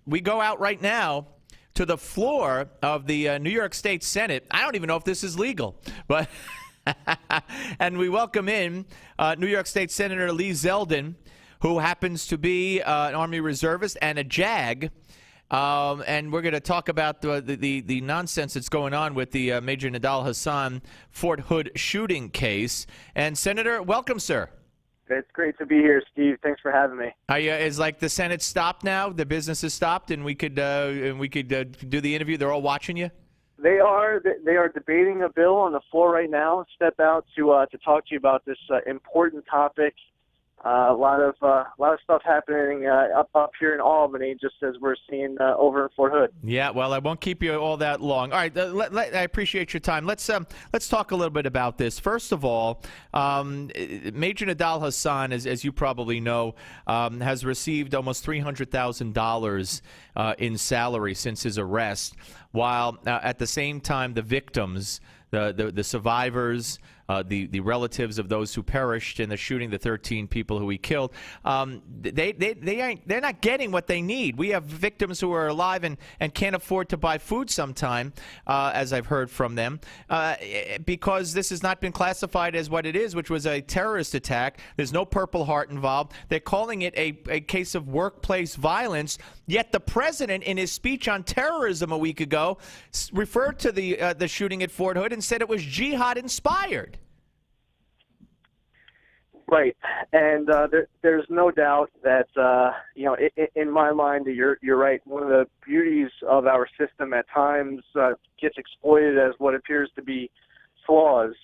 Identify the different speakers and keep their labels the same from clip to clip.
Speaker 1: we go out right now to the floor of the New York State Senate. I don't even know if this is legal, but and we welcome in New York State Senator Lee Zeldin, who happens to be an Army reservist and a JAG. And we're going to talk about the nonsense that's going on with the Major Nidal Hasan Fort Hood shooting case. And Senator, welcome, sir.
Speaker 2: It's great to be here, Steve. Thanks for having me.
Speaker 1: Is like the Senate stopped now? The business is stopped, and we could do the interview. They're all watching you.
Speaker 2: They are debating a bill on the floor right now. Step out to talk to you about this important topic. A lot of stuff happening up here in Albany, just as we're seeing over in Fort Hood.
Speaker 1: Yeah, well, I won't keep you all that long. All right, I appreciate your time. Let's talk a little bit about this. First of all, Major Nidal Hasan, as you probably know, has received almost $300,000 in salary since his arrest, while at the same time the victims, the survivors, the relatives of those who perished in the shooting, the 13 people who he killed, they're not getting what they need. We have victims who are alive and can't afford to buy food sometime, as I've heard from them, because this has not been classified as what it is, which was a terrorist attack. There's no Purple Heart involved. They're calling it a case of workplace violence, yet the president, in his speech on terrorism a week ago, referred to the shooting at Fort Hood and said it was jihad-inspired.
Speaker 2: Right, and there's no doubt that in my mind, you're right. One of the beauties of our system at times gets exploited as what appears to be flaws.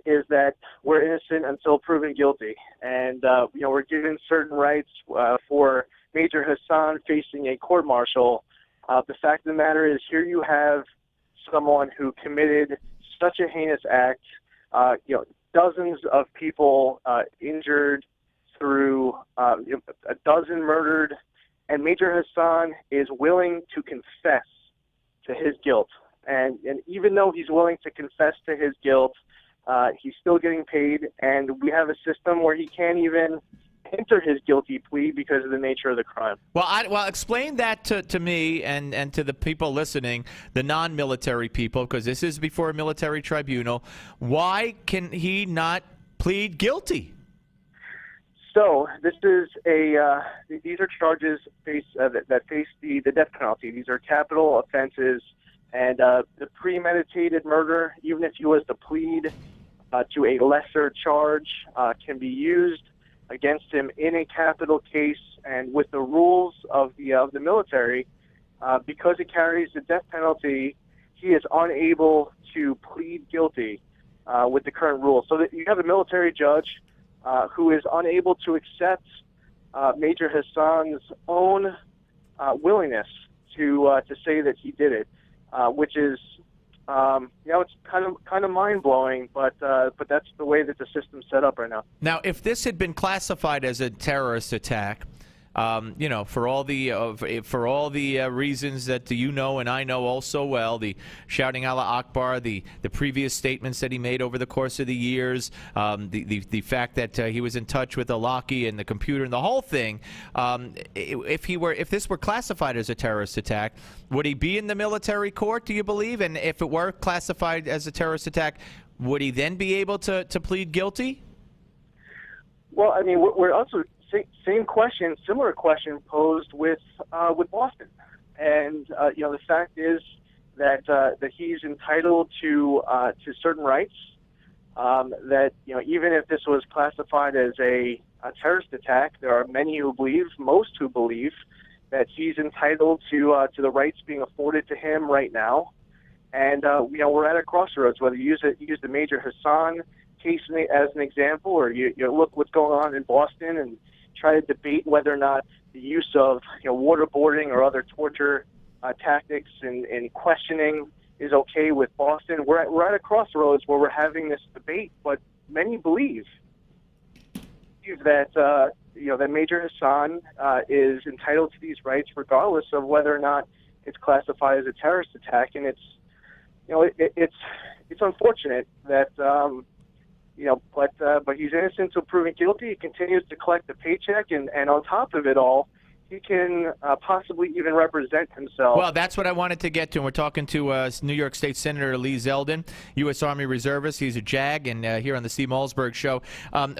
Speaker 2: Is that we're innocent until proven guilty, and we're given certain rights for Major Hasan facing a court-martial. The fact of the matter is, here you have someone who committed such a heinous act. Dozens of people injured, through a dozen murdered, and Major Hasan is willing to confess to his guilt. And even though he's willing to confess to his guilt, he's still getting paid, and we have a system where he can't even enter his guilty plea because of the nature of the crime.
Speaker 1: Well, explain that to me and to the people listening, the non-military people, because this is before a military tribunal. Why can he not plead guilty?
Speaker 2: So this is these are charges that face the death penalty. These are capital offenses, and the premeditated murder, even if he was to plead to a lesser charge, can be used against him in a capital case. And with the rules of the military, because it carries the death penalty, he is unable to plead guilty with the current rules. So that you have a military judge who is unable to accept Major Hasan's own willingness to say that he did it, which is it's kind of mind-blowing, but that's the way that the system's set up right now.
Speaker 1: Now, if this had been classified as a terrorist attack, for all the reasons that you know and I know all so well, the shouting Allah Akbar, the previous statements that he made over the course of the years, the fact that he was in touch with Alaki and the computer and the whole thing, if this were classified as a terrorist attack, would he be in the military court, do you believe? And if it were classified as a terrorist attack, would he then be able to plead guilty?
Speaker 2: Well, I mean, we're also similar question posed with Boston, and the fact is that he's entitled to certain rights. That even if this was classified as a terrorist attack, there are most who believe that he's entitled to the rights being afforded to him right now. And we're at a crossroads. Whether you use the Major Hasan case as an example, or you look what's going on in Boston and try to debate whether or not the use of waterboarding or other torture tactics and questioning is okay with Boston. We're at a crossroads where we're having this debate, but many believe that that Major Hasan is entitled to these rights regardless of whether or not it's classified as a terrorist attack. And it's unfortunate that but he's innocent until proven guilty. He continues to collect the paycheck, and on top of it all, he can possibly even represent himself.
Speaker 1: Well, that's what I wanted to get to. And we're talking to New York State Senator Lee Zeldin, U.S. Army Reservist. He's a JAG, and here on the Steve Malzberg Show.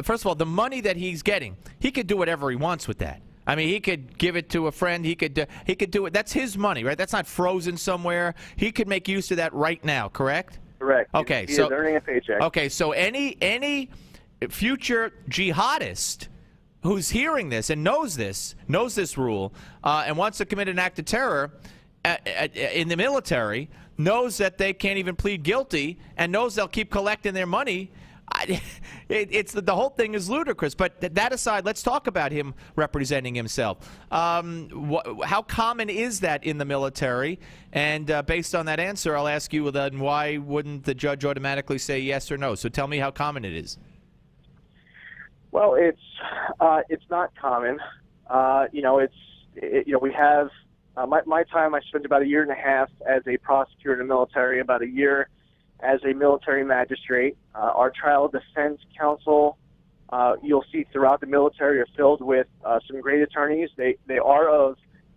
Speaker 1: First of all, the money that he's getting, he could do whatever he wants with that. I mean, he could give it to a friend. He could do it. That's his money, right? That's not frozen somewhere. He could make use of that right now, correct?
Speaker 2: Correct.
Speaker 1: Okay,
Speaker 2: he is earning a paycheck.
Speaker 1: Okay, so any future jihadist who's hearing this and knows this rule, and wants to commit an act of terror in the military, knows that they can't even plead guilty and knows they'll keep collecting their money. The whole thing is ludicrous. But that aside, let's talk about him representing himself. How common is that in the military? And based on that answer, I'll ask you then, why wouldn't the judge automatically say yes or no? So tell me how common it is.
Speaker 2: Well, it's not common. We have my time. I spent about 1.5 years as a prosecutor in the military, about 1 year as a military magistrate. Our trial defense counsel, you'll see throughout the military, are filled with some great attorneys. They are of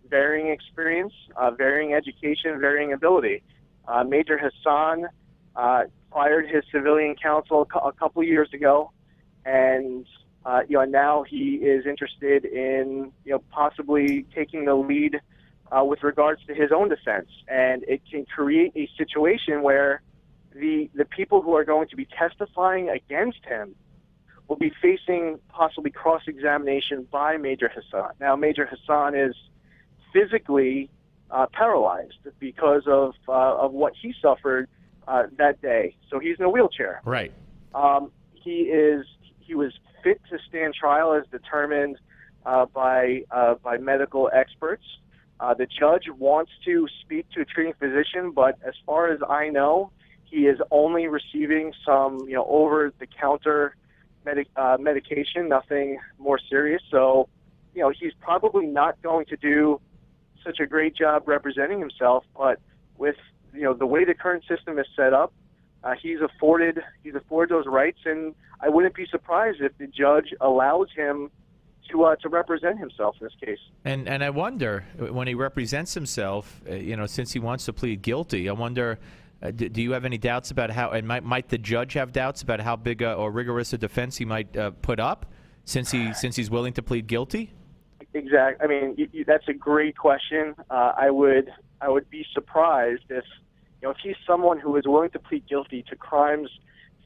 Speaker 2: varying experience, varying education, varying ability. Major Hasan fired his civilian counsel a couple of years ago, and now he is interested in possibly taking the lead with regards to his own defense, and it can create a situation where the people who are going to be testifying against him will be facing possibly cross-examination by Major Hasan. Now, Major Hasan is physically paralyzed because of what he suffered that day. So he's in a wheelchair.
Speaker 1: Right.
Speaker 2: He was fit to stand trial as determined by medical experts. The judge wants to speak to a treating physician, but as far as I know, he is only receiving some, over-the-counter medication, nothing more serious. So, he's probably not going to do such a great job representing himself. But with, the way the current system is set up, he's afforded those rights, and I wouldn't be surprised if the judge allows him to represent himself in this case. And
Speaker 1: I wonder, when he represents himself, since he wants to plead guilty, I wonder. Do you have any doubts about how, and might the judge have doubts about how big or rigorous a defense he might put up, since he's willing to plead guilty?
Speaker 2: Exactly. I mean, that's a great question. I would be surprised if he's someone who is willing to plead guilty to crimes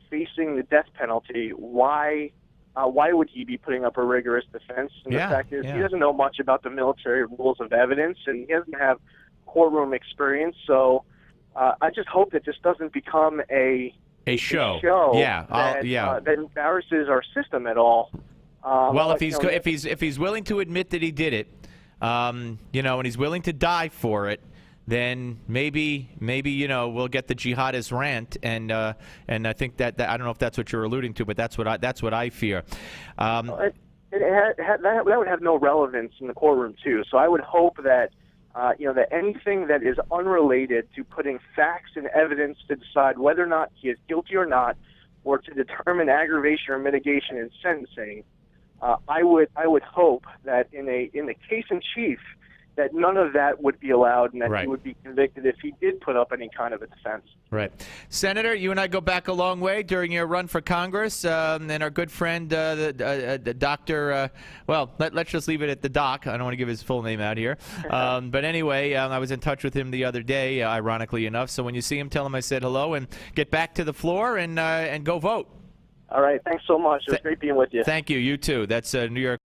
Speaker 2: facing the death penalty. Why would he be putting up a rigorous defense? And the fact is, he doesn't know much about the military rules of evidence, and he doesn't have courtroom experience. So. I just hope that this doesn't become a show that embarrasses our system at all.
Speaker 1: Well, if he's willing to admit that he did it, and he's willing to die for it, then maybe we'll get the jihadist rant, and I think that I don't know if that's what you're alluding to, but that's what I fear.
Speaker 2: That would have no relevance in the courtroom too. So I would hope that. That anything that is unrelated to putting facts and evidence to decide whether or not he is guilty or not, or to determine aggravation or mitigation in sentencing, I would hope that in the case in chief, that none of that would be allowed, and that he would be convicted if he did put up any kind of a defense. Right.
Speaker 1: Senator, you and I go back a long way during your run for Congress, and our good friend, the doctor, let's just leave it at the doc. I don't want to give his full name out here. But anyway, I was in touch with him the other day, ironically enough. So when you see him, tell him I said hello, and get back to the floor and go vote.
Speaker 2: All right. Thanks so much. It was great being with you.
Speaker 1: Thank you. You too. That's New York.